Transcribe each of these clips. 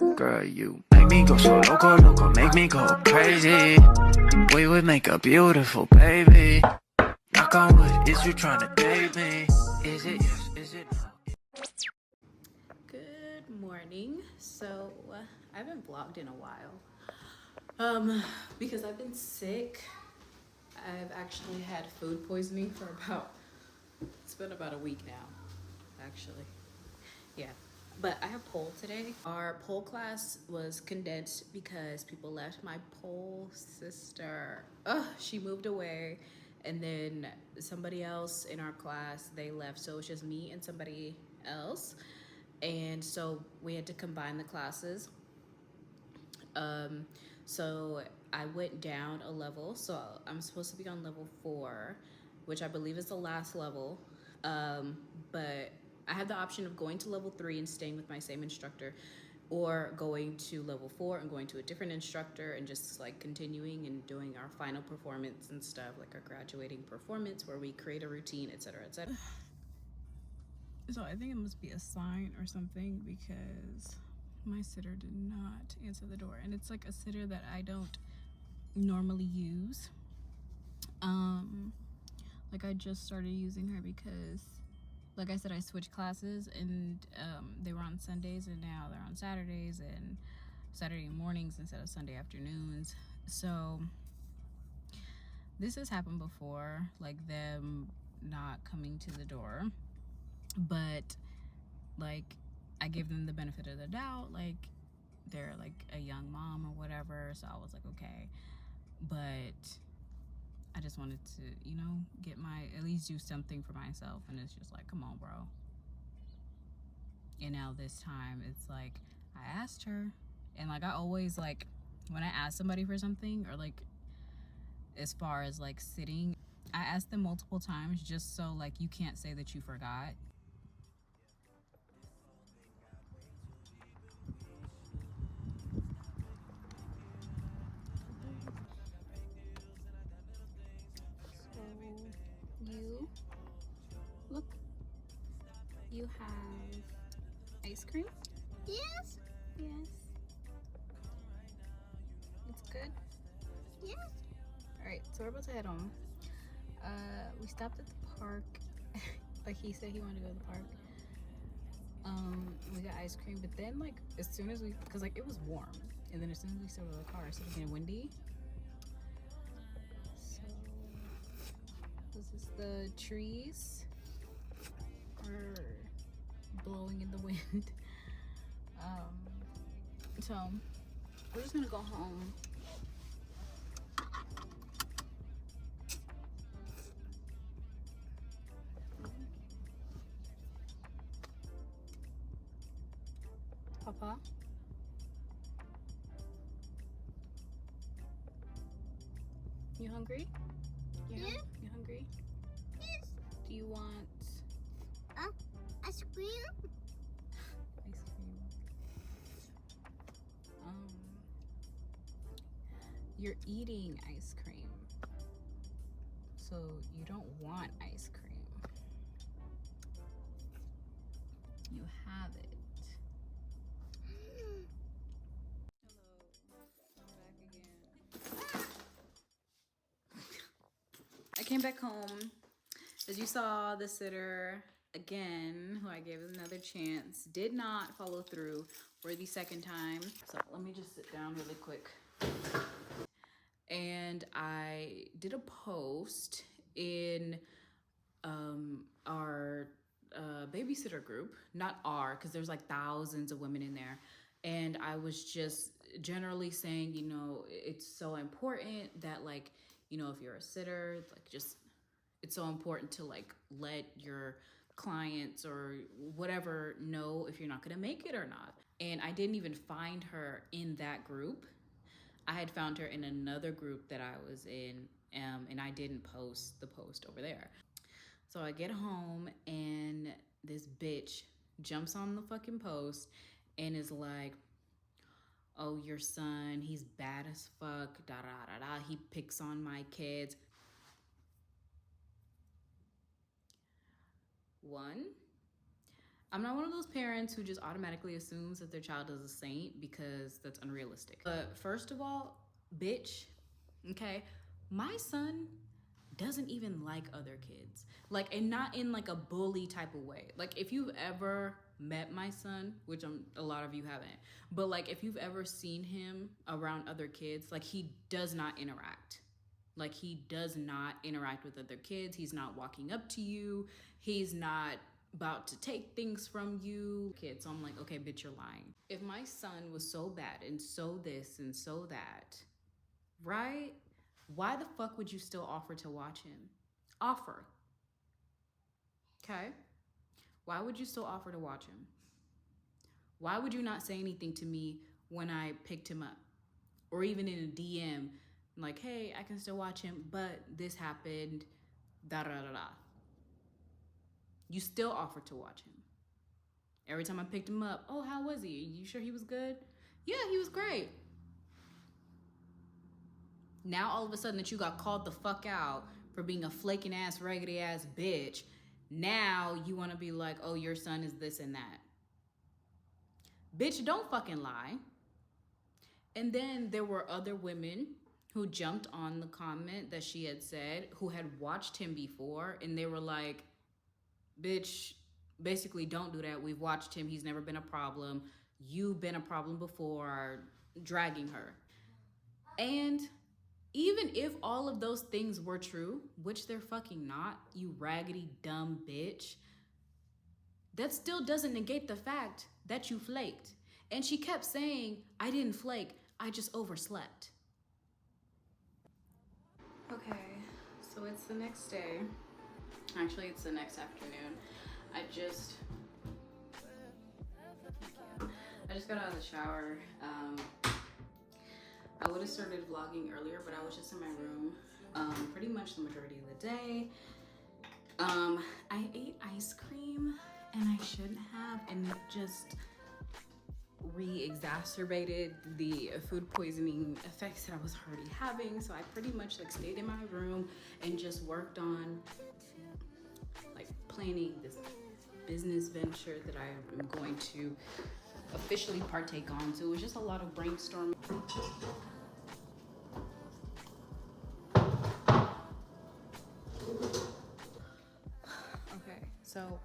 Girl, you make me go so loco, loco, make me go crazy. We would make a beautiful baby. Knock on wood, is you trying to date me? Is it yes, is it no? Good morning. So I haven't vlogged in a while because I've been sick. I've actually had food poisoning for it's been about a week now, actually. Yeah, but I have pole today. Our pole class was condensed because people left. My pole sister, she moved away, and then somebody else in our class, they left, so it's just me and somebody else, and so we had to combine the classes. So I went down a level. So I'm supposed to be on level 4, which I believe is the last level. But I had the option of going to level 3 and staying with my same instructor, or going to level 4 and going to a different instructor and just like continuing and doing our final performance and stuff, like our graduating performance where we create a routine, etc., etc. So I think it must be a sign or something because my sitter did not answer the door, and it's like a sitter that I don't normally use. Like I just started using her because, like I said, I switched classes, and they were on Sundays, and now they're on Saturdays and Saturday mornings instead of Sunday afternoons. So this has happened before, like them not coming to the door, but like I gave them the benefit of the doubt, like they're like a young mom or whatever, so I was like, okay. But I just wanted to, get at least do something for myself, and it's just like, come on, bro. And now this time it's like I asked her, and like I always, like, when I ask somebody for something, or like as far as like sitting, I ask them multiple times just so like you can't say that you forgot. So you look, you have ice cream. Yes, Yes, it's good. yes. All right, so we're about to head home. We stopped at the park. Like he said he wanted to go to the park. We got ice cream, but then like as soon as cause like it was warm, and then as soon as we started the car, it started getting windy. So this is the trees are blowing in the wind. So we're just gonna go home. Papa, you hungry? Yeah. You hungry? Yes. Do you want Ice cream. ice cream? You're eating ice cream, so you don't want ice cream. You have it. Hello, I'm back again. I came back home. As you saw, the sitter again, who I gave another chance, did not follow through for the second time. So let me just sit down really quick. And I did a post in our babysitter group, not our, because there's like thousands of women in there. And I was just generally saying, it's so important that, like, if you're a sitter, like, just, it's so important to like let your clients or whatever know if you're not going to make it or not. And I didn't even find her in that group. I had found her in another group that I was in, and I didn't post the post over there. So I get home, and this bitch jumps on the fucking post and is like, oh, your son, he's bad as fuck, da da da da. He picks on my kids. One, I'm not one of those parents who just automatically assumes that their child is a saint, because that's unrealistic. But first of all, bitch, okay, my son doesn't even like other kids. Like, and not in like a bully type of way. Like, if you've ever met my son, which a lot of you haven't, but like if you've ever seen him around other kids, like he does not interact. Like, he does not interact with other kids. He's not walking up to you. He's not about to take things from you. Kids, so I'm like, okay, bitch, you're lying. If my son was so bad and so this and so that, right? Why the fuck would you still offer to watch him? Offer. Okay? Why would you still offer to watch him? Why would you not say anything to me when I picked him up? Or even in a DM, like, hey, I can still watch him, but this happened, da da da da. You still offered to watch him. Every time I picked him up, oh, how was he? You sure he was good? Yeah, he was great. Now all of a sudden that you got called the fuck out for being a flaking ass, raggedy ass bitch, now you want to be like, oh, your son is this and that. Bitch, don't fucking lie. And then there were other women who jumped on the comment that she had said, who had watched him before, and they were like, bitch, basically don't do that. We've watched him. He's never been a problem. You've been a problem before, dragging her. And even if all of those things were true, which they're fucking not, you raggedy dumb bitch, that still doesn't negate the fact that you flaked. And she kept saying, I didn't flake, I just overslept. Okay, so it's the next day. Actually, it's the next afternoon. I just got out of the shower. I would have started vlogging earlier, but I was just in my room pretty much the majority of the day. I ate ice cream and I shouldn't have, and it just re-exacerbated the food poisoning effects that I was already having. So I pretty much like stayed in my room and just worked on like planning this business venture that I am going to officially partake on. So it was just a lot of brainstorming. Okay, so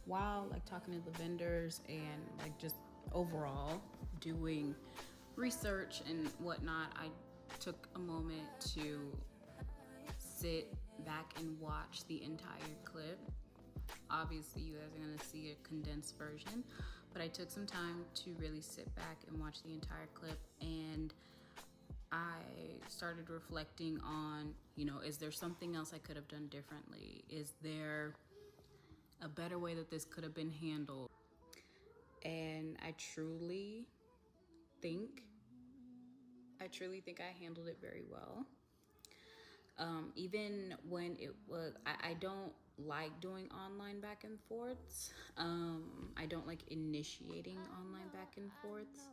while like talking to the vendors and like just overall doing research and whatnot, I took a moment to sit back and watch the entire clip. Obviously you guys are gonna see a condensed version, but I took some time to really sit back and watch the entire clip, and I started reflecting on, you know, is there something else I could have done differently? Is there a better way that this could have been handled? And I truly think I handled it very well. Even when it was, I don't like doing online back and forths. I don't like initiating online back and forths.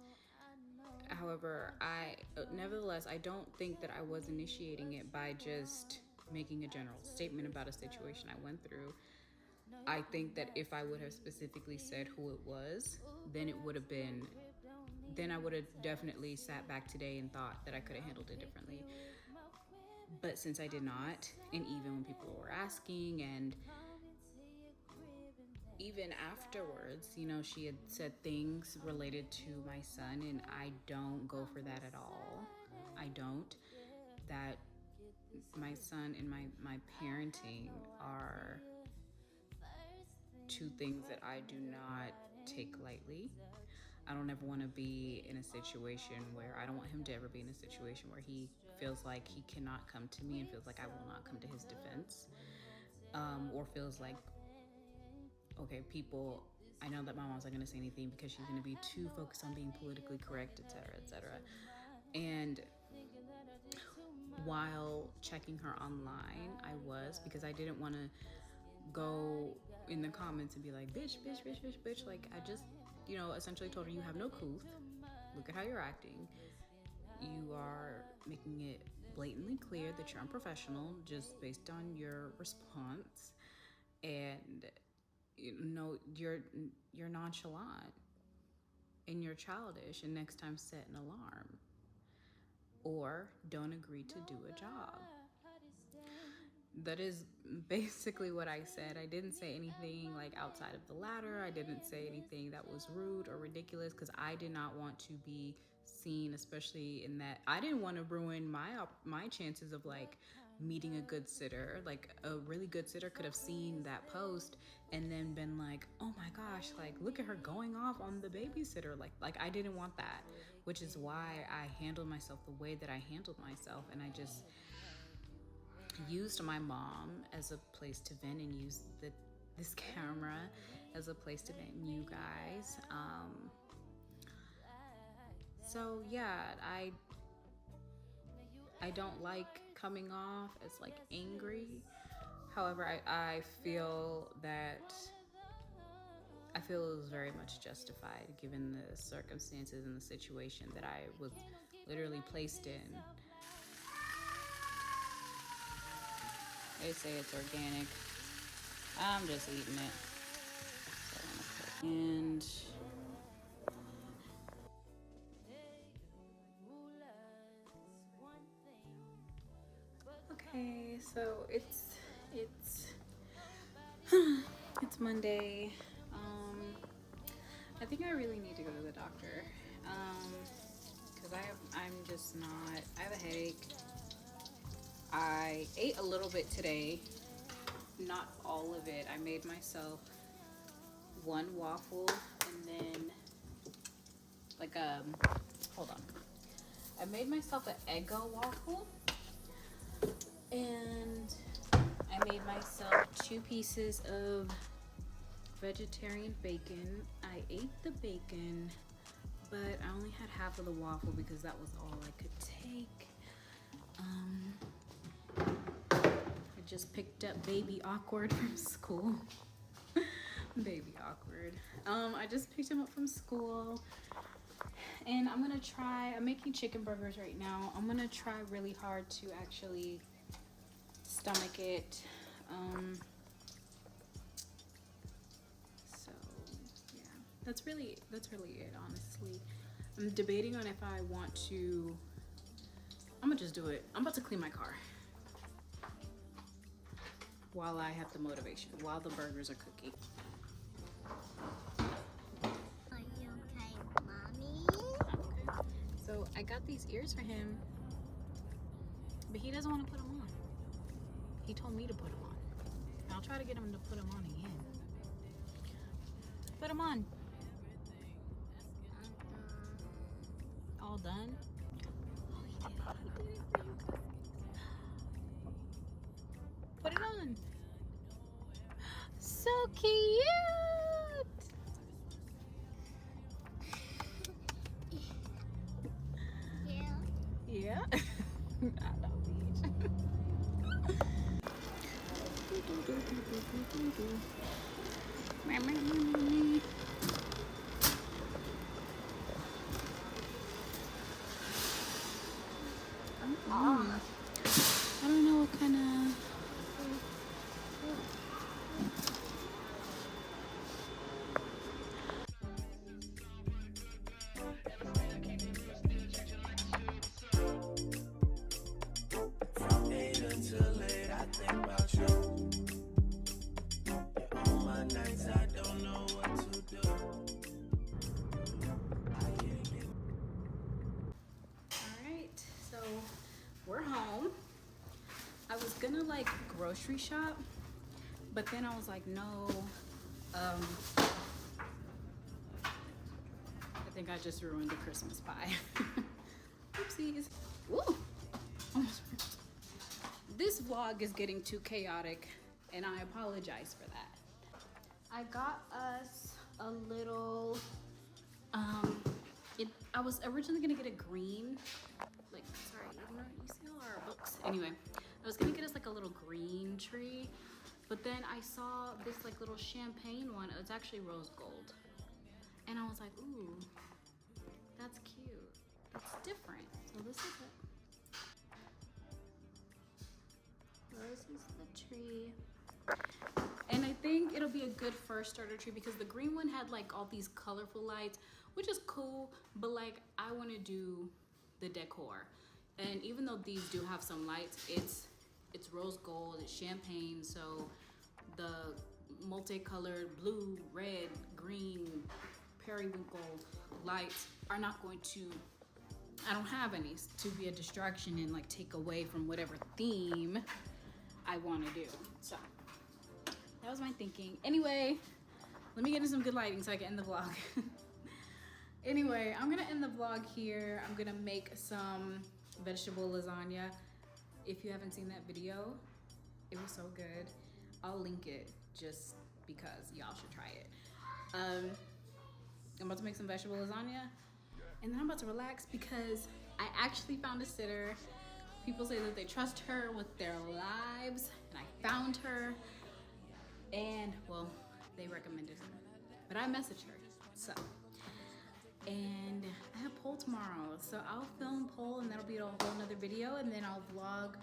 However, nevertheless, I don't think that I was initiating it by just making a general statement about a situation I went through. I think that if I would have specifically said who it was, then I would have definitely sat back today and thought that I could have handled it differently. But since I did not, and even when people were asking, and even afterwards, you know, she had said things related to my son, and I don't go for that at all. I don't. That my son and my parenting are two things that I do not take lightly. I don't ever want to be in a situation where I don't want him to ever be in a situation where he feels like he cannot come to me and feels like I will not come to his defense, or feels like, okay, people, I know that my mom's not going to say anything because she's going to be too focused on being politically correct, etc., etc. And while checking her online, because I didn't want to go in the comments and be like, bitch, bitch, bitch, bitch, bitch. Like, I just, you know, essentially told her, you have no couth. Look at how you're acting. You are making it blatantly clear that you're unprofessional just based on your response. And, you're nonchalant and you're childish, and next time set an alarm or don't agree to do a job. That is basically what I said. I didn't say anything like outside of the ladder. I didn't say anything that was rude or ridiculous because I did not want to be seen, especially in that I didn't want to ruin my chances of like meeting a good sitter. Like a really good sitter could have seen that post and then been like, oh my gosh, like look at her going off on the babysitter. Like I didn't want that, which is why I handled myself the way that I handled myself. And I just used my mom as a place to vent and used this camera as a place to vent you guys. So yeah, I don't like coming off as like angry. However, I feel it was very much justified given the circumstances and the situation that I was literally placed in. They say it's organic. I'm just eating it. And okay, so it's it's Monday. I think I really need to go to the doctor because I have a headache. I ate a little bit today, not all of it. I made myself one waffle and then like hold on. I made myself an Eggo waffle and I made myself 2 pieces of vegetarian bacon. I ate the bacon, but I only had half of the waffle because that was all I could take. I just picked up baby awkward from school. Baby awkward. I just picked him up from school and I'm making chicken burgers right now. I'm gonna try really hard to actually stomach it. So yeah, that's really it, honestly. I'm debating on if I want to, I'm gonna just do it. I'm about to clean my car while I have the motivation, while the burgers are cooking. Are you okay, Mommy? Okay. So I got these ears for him, but he doesn't want to put them on. He told me to put them on. I'll try to get him to put them on again. Put them on. All done? Oh, he did it for you guys. Put it on. So cute. Yeah. Yeah. I know, bitch. I don't know what kind of. From 8 until late, I think about you. On my nights, I don't know what to do. Alright, so we're home. I was gonna like grocery shop, but then I was like, no. I think I just ruined the Christmas pie. Oopsies. Woo! Almost. This vlog is getting too chaotic, and I apologize for that. I got us a little, I was originally gonna get a green, like, sorry, you see all our books? Anyway, I was gonna get us like a little green tree, but then I saw this like little champagne one. It's actually rose gold. And I was like, ooh, that's cute. It's different. So this is it. Rose is the tree. And I think think it'll be a good first starter tree because the green one had like all these colorful lights, which is cool, but like I want to do the decor. And even though these do have some lights, it's rose gold, it's champagne, so the multicolored blue, red, green, periwinkle lights are not going to, I don't have any to be a distraction and like take away from whatever theme I want to do. So that was my thinking. Anyway, let me get into some good lighting so I can end the vlog. Anyway, I'm gonna end the vlog here. I'm gonna make some vegetable lasagna. If you haven't seen that video, it was so good. I'll link it just because y'all should try it. I'm about to make some vegetable lasagna and then I'm about to relax because I actually found a sitter. People say that they trust her with their lives, and I found her, and well, they recommended her, but I messaged her. So, and I have poll tomorrow, so I'll film poll and that'll be a whole nother video, and then I'll vlog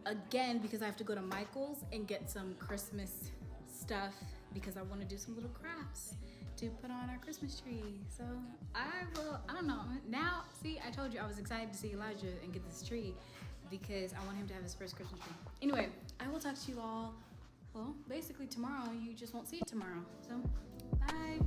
again because I have to go to Michael's and get some Christmas stuff because I want to do some little crafts to put on our Christmas tree. So I don't know. Now, see, I told you I was excited to see Elijah and get this tree because I want him to have his first Christmas tree. Anyway, I will talk to you all, well, basically tomorrow. You just won't see it tomorrow. So, bye.